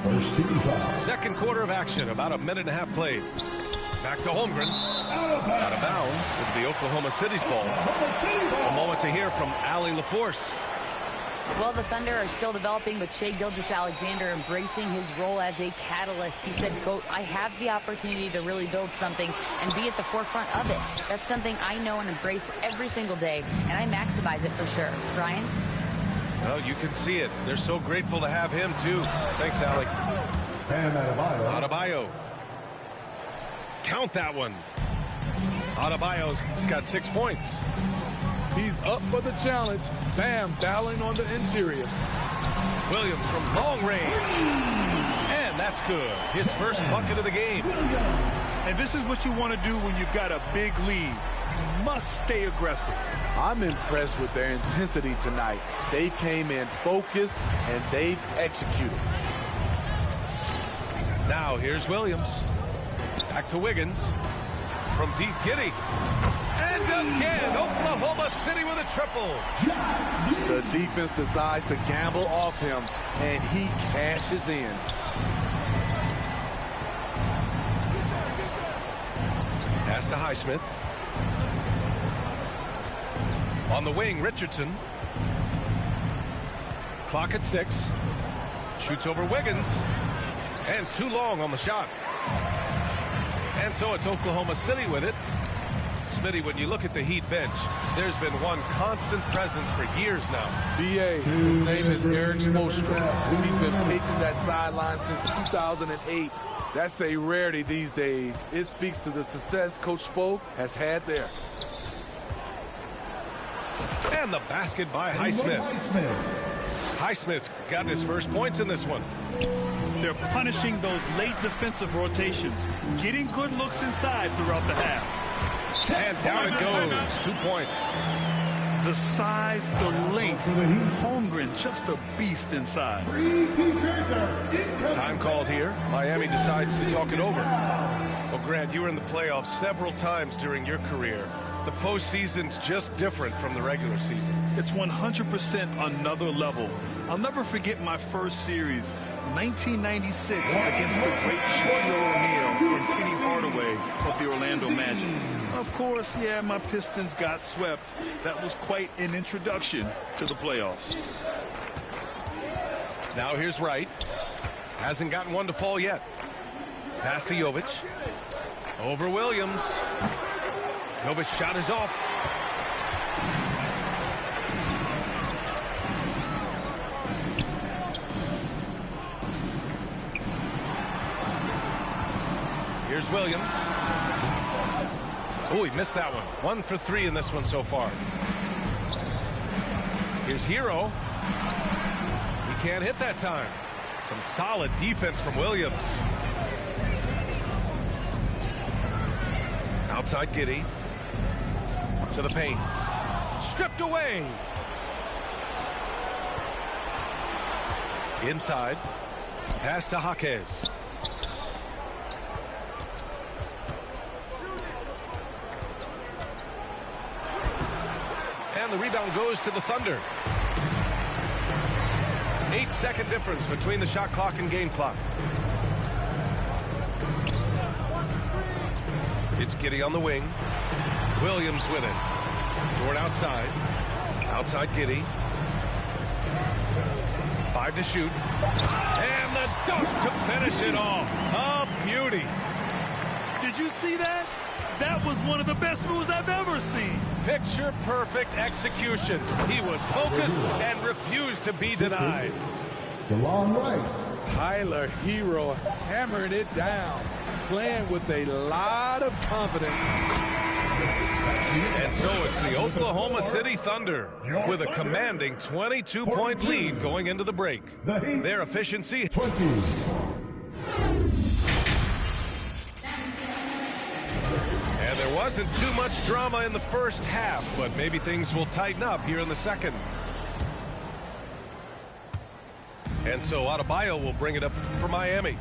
First team foul. Second quarter of action, about a minute and a half played. Back to Holmgren. Out of bounds. It'll be Oklahoma City's ball. A moment to hear from Allie LaForce. Well, the Thunder are still developing with Shai Gilgeous-Alexander embracing his role as a catalyst. He said, quote, I have the opportunity to really build something and be at the forefront of it. That's something I know and embrace every single day, and I maximize it for sure. Ryan? Well, you can see it. They're so grateful to have him, too. Thanks, Allie. Bam Adebayo. Adebayo. Count that one. Adebayo's got 6 points. He's up for the challenge. Bam battling on the interior. Williams from long range. And that's good. His first bucket of the game. And this is what you want to do when you've got a big lead. You must stay aggressive. I'm impressed with their intensity tonight. They came in focused and they've executed. Now here's Williams. Back to Wiggins. From deep, Giddey. And again, Oklahoma City with a triple. The defense decides to gamble off him, and he cashes in. Pass to Highsmith. On the wing, Richardson. Clock at 6. Shoots over Wiggins. And too long on the shot. And so it's Oklahoma City with it. Smitty, when you look at the Heat bench, there's been one constant presence for years now. B.A., his name is Eric Spoelstra. He's been pacing that sideline since 2008. That's a rarity these days. It speaks to the success Coach Spo has had there. And the basket by Highsmith. Highsmith's got his first points in this one. They're punishing those late defensive rotations, getting good looks inside throughout the half. And down it goes. 2 points. The size, the length. Holmgren, just a beast inside. Time called here. Miami decides to talk it over. Well, Grant, you were in the playoffs several times during your career. The postseason's just different from the regular season. It's 100% another level. I'll never forget my first series, 1996, against the great Shaquille O'Neal and Penny Hardaway of the Orlando Magic. Of course, yeah, my Pistons got swept. That was quite an introduction to the playoffs. Now here's Wright. Hasn't gotten one to fall yet. Pass to Jovic. Over Williams. Jovic's shot is off. Here's Williams. Oh, he missed that one. 1 for 3 in this one so far. Here's Hero. He can't hit that time. Some solid defense from Williams. Outside Giddey. To the paint. Stripped away. Inside. Pass to Jaquez. And the rebound goes to the Thunder. 8-second difference between the shot clock and game clock. It's Giddey on the wing. Williams with it. Dort outside. Outside Giddey. 5 to shoot. And the dunk to finish it off. A beauty. Did you see that? That was one of the best moves I've ever seen. Picture perfect execution. He was focused and refused to be denied. DeLon Wright. Tyler Hero hammering it down. Playing with a lot of confidence. And so it's the Oklahoma City Thunder with a commanding 22-point lead going into the break. Their efficiency 20. And there wasn't too much drama in the first half, but maybe things will tighten up here in the second. And so Adebayo will bring it up for Miami.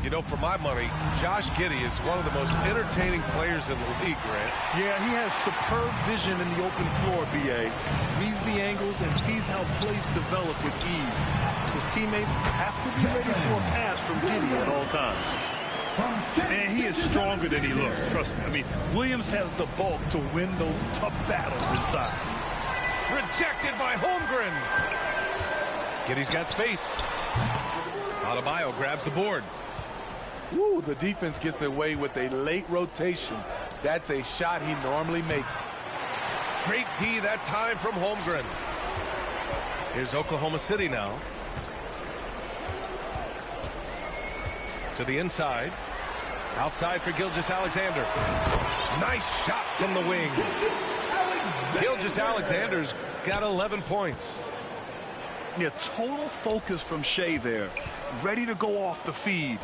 You know, for my money, Josh Giddey is one of the most entertaining players in the league, Grant. Yeah, he has superb vision in the open floor, B.A. Reads the angles and sees how plays develop with ease. His teammates have to be ready for a pass from Giddey at all times. Man, he is stronger than he looks, trust me. I mean, Williams has the bulk to win those tough battles inside. Rejected by Holmgren. Giddey's got space. Adebayo grabs the board. Ooh, the defense gets away with a late rotation. That's a shot he normally makes. Great D that time from Holmgren. Here's Oklahoma City now. To the inside. Outside for Gilgeous-Alexander. Nice shot from the wing. Gilgeous-Alexander's got 11 points. Yeah, total focus from Shea there. Ready to go off the feed.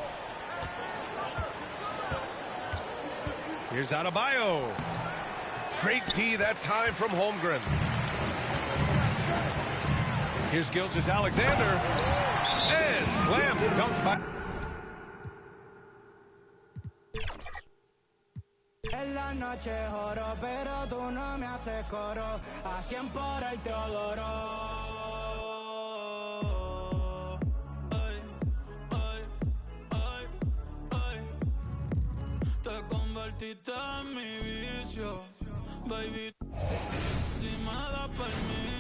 Here's Adebayo. Great D that time from Holmgren. Here's Gilgeous-Alexander. And slam dunk by... En la noche oro, pero tú no me haces coro. A 100 por el Teodoro. Ay, ay, ay, ay. Te convertiste en mi vicio, baby. Si me das permiso.